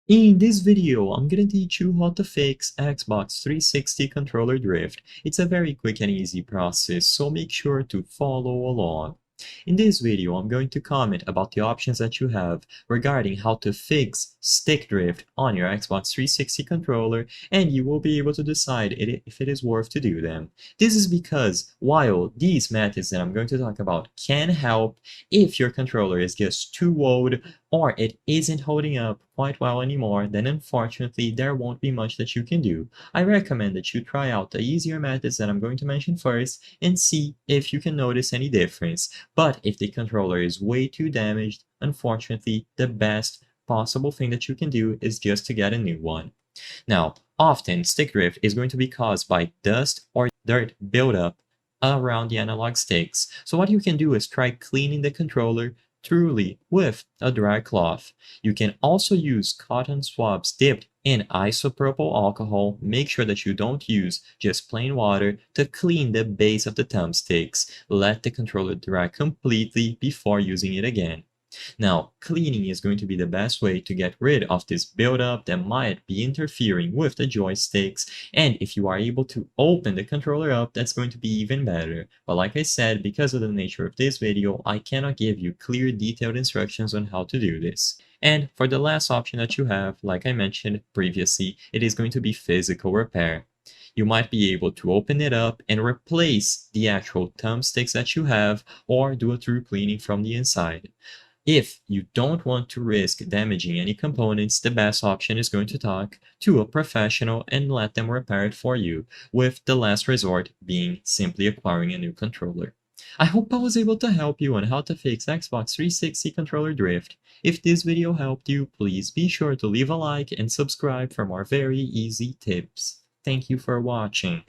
In this video, I'm gonna teach you how to fix Xbox 360 controller drift. It's a very quick and easy process, so make sure to follow along. In this video, I'm going to comment about the options that you have regarding how to fix stick drift on your Xbox 360 controller, and you will be able to decide if it is worth to do them. This is because while these methods that I'm going to talk about can help if your controller is just too old or it isn't holding up quite well anymore, then unfortunately there won't be much that you can do. I recommend that you try out the easier methods that I'm going to mention first and see if you can notice any difference. But if the controller is way too damaged, unfortunately the best possible thing that you can do is just to get a new one. Now, often stick drift is going to be caused by dust or dirt buildup around the analog sticks. So what you can do is try cleaning the controller thoroughly with a dry cloth. You can also use cotton swabs dipped in isopropyl alcohol. Make sure that you don't use just plain water to clean the base of the thumbsticks. Let the controller dry completely before using it again. Now, cleaning is going to be the best way to get rid of this buildup that might be interfering with the joysticks, and if you are able to open the controller up, that's going to be even better. But like I said, because of the nature of this video, I cannot give you clear detailed instructions on how to do this. And for the last option that you have, like I mentioned previously, it is going to be physical repair. You might be able to open it up and replace the actual thumbsticks that you have, or do a through cleaning from the inside. If you don't want to risk damaging any components, the best option is going to talk to a professional and let them repair it for you, with the last resort being simply acquiring a new controller. I hope I was able to help you on how to fix Xbox 360 controller drift. If this video helped you, please be sure to leave a like and subscribe for more very easy tips. Thank you for watching.